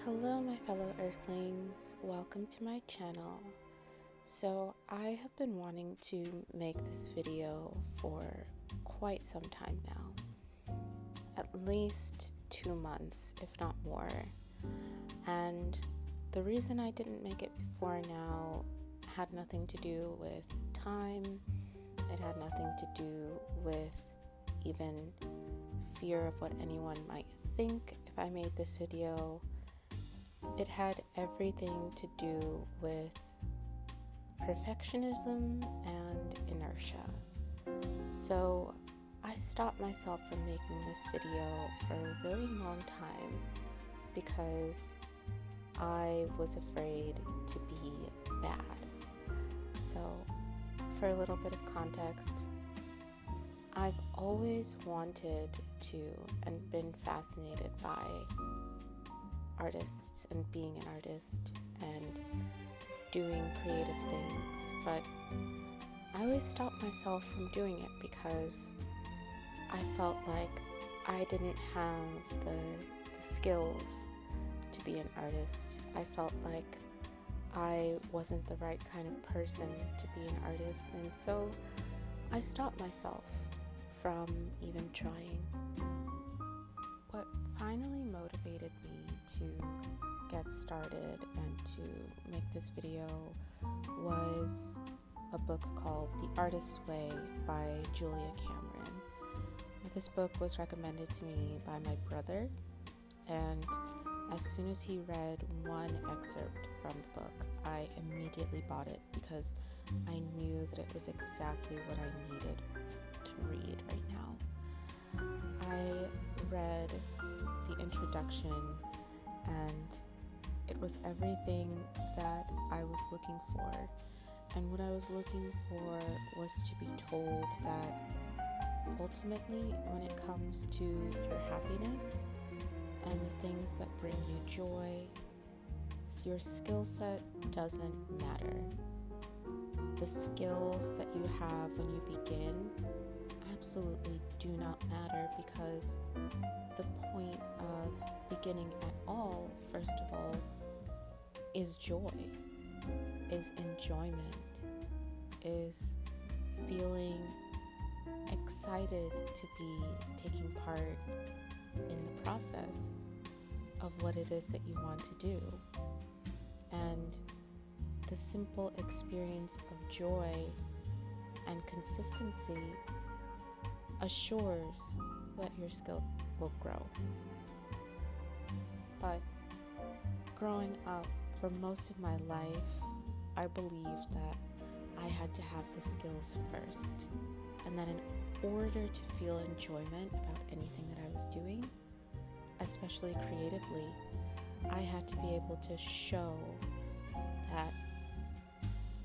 Hello my fellow Earthlings, welcome to my channel. So I have been wanting to make this video for quite some time now, at least 2 months if not more, and the reason I didn't make it before now had nothing to do with time. It had nothing to do with even fear of what anyone might think if I made this video. It had everything to do with perfectionism and inertia. So I stopped myself from making this video for a really long time because I was afraid to be bad. So for a little bit of context, I've always wanted to and been fascinated by artists and being an artist and doing creative things, but I always stopped myself from doing it because I felt like I didn't have the skills to be an artist. I felt like I wasn't the right kind of person to be an artist, and so I stopped myself from even trying. What finally motivated me to get started and to make this video was a book called The Artist's Way by Julia Cameron. This book was recommended to me by my brother, and as soon as he read one excerpt from the book, I immediately bought it because I knew that it was exactly what I needed to read right now. I read the introduction and it was everything that I was looking for. And what I was looking for was to be told that ultimately, when it comes to your happiness and the things that bring you joy, your skill set doesn't matter. The skills that you have when you begin absolutely do not matter, because the point of beginning at all, first of all, is joy, is enjoyment, is feeling excited to be taking part in the process of what it is that you want to do. And the simple experience of joy and consistency assures that your skill will grow. But growing up, for most of my life, I believed that I had to have the skills first, and that in order to feel enjoyment about anything that I was doing, especially creatively, I had to be able to show that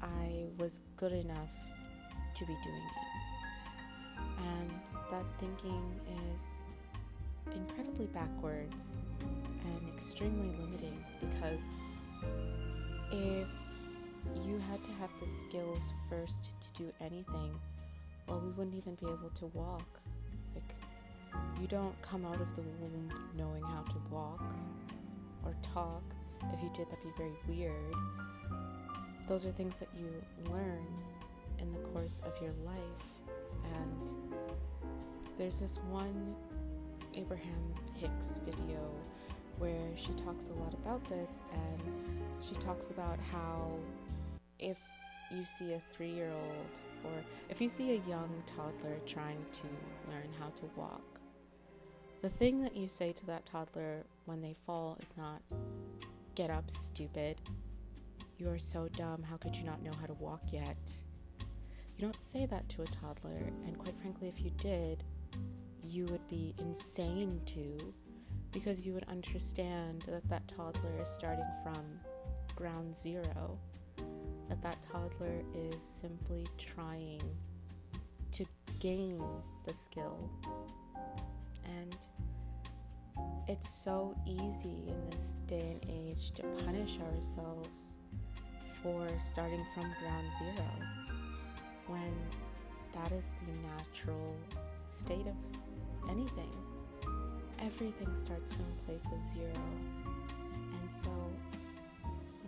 I was good enough to be doing it. And that thinking is incredibly backwards and extremely limiting, because if you had to have the skills first to do anything, well, we wouldn't even be able to walk. Like, you don't come out of the womb knowing how to walk or talk. If you did, that'd be very weird. Those are things that you learn in the course of your life. And there's this one Abraham Hicks video where she talks a lot about this, and she talks about how if you see a 3-year-old, or if you see a young toddler trying to learn how to walk, the thing that you say to that toddler when they fall is not, "Get up, stupid. You are so dumb. How could you not know how to walk yet?" You don't say that to a toddler, and quite frankly, if you did, you would be insane too, because you would understand that that toddler is starting from ground zero, that toddler is simply trying to gain the skill. And it's so easy in this day and age to punish ourselves for starting from ground zero, when that is the natural state of anything. Everything starts from a place of zero, and And so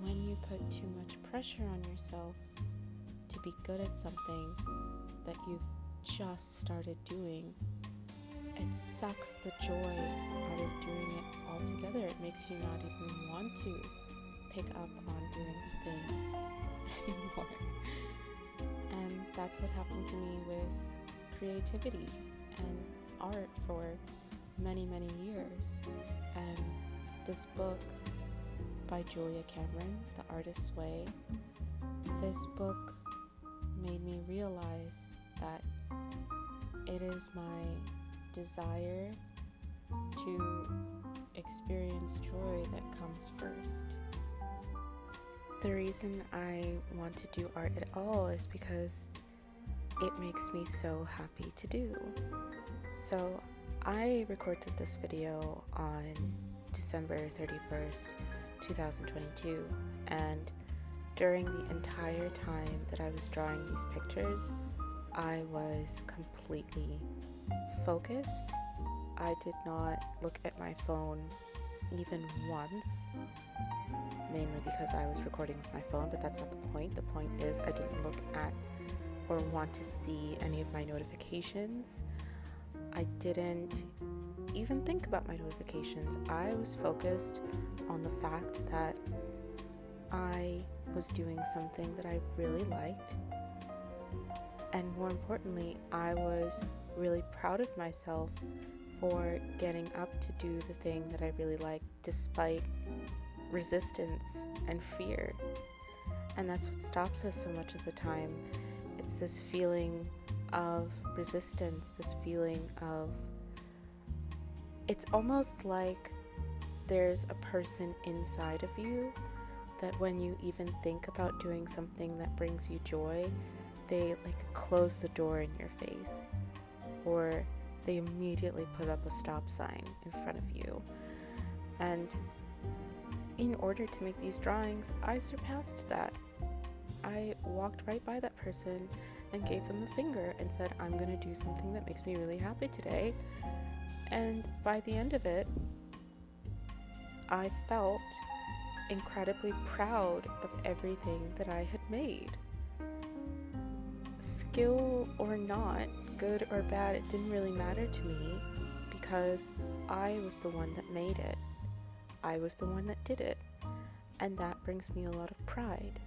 when you put too much pressure on yourself to be good at something that you've just started doing, it sucks the joy out of doing it altogether. It makes you not even want to pick up on doing the thing anymore. And that's what happened to me with creativity and art for many, many years. And this book by Julia Cameron, The Artist's Way, this book made me realize that it is my desire to experience joy that comes first. The reason I want to do art at all is because it makes me so happy to do. So I recorded this video on December 31st, 2022, and during the entire time that I was drawing these pictures, I was completely focused. I did not look at my phone even once, mainly because I was recording with my phone, but that's not the point. The point is I didn't look at or want to see any of my notifications. I didn't even think about my notifications. I was focused on the fact that I was doing something that I really liked, and more importantly, I was really proud of myself for getting up to do the thing that I really liked despite resistance and fear. And that's what stops us so much of the time. It's this feeling of resistance, this feeling of, it's almost like there's a person inside of you that when you even think about doing something that brings you joy, they like close the door in your face, or they immediately put up a stop sign in front of you. And in order to make these drawings, I surpassed that. I walked right by that person and gave them the finger and said, I'm going to do something that makes me really happy today. And by the end of it, I felt incredibly proud of everything that I had made. Skill or not, good or bad, it didn't really matter to me because I was the one that made it. I was the one that did it. And that brings me a lot of pride.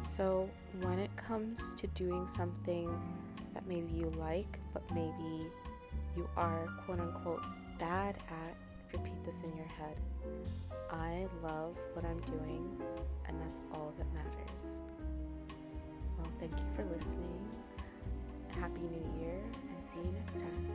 So when it comes to doing something that maybe you like, but maybe you are quote unquote bad at, repeat this in your head. I love what I'm doing, and that's all that matters. Well, thank you for listening. Happy New Year, and see you next time.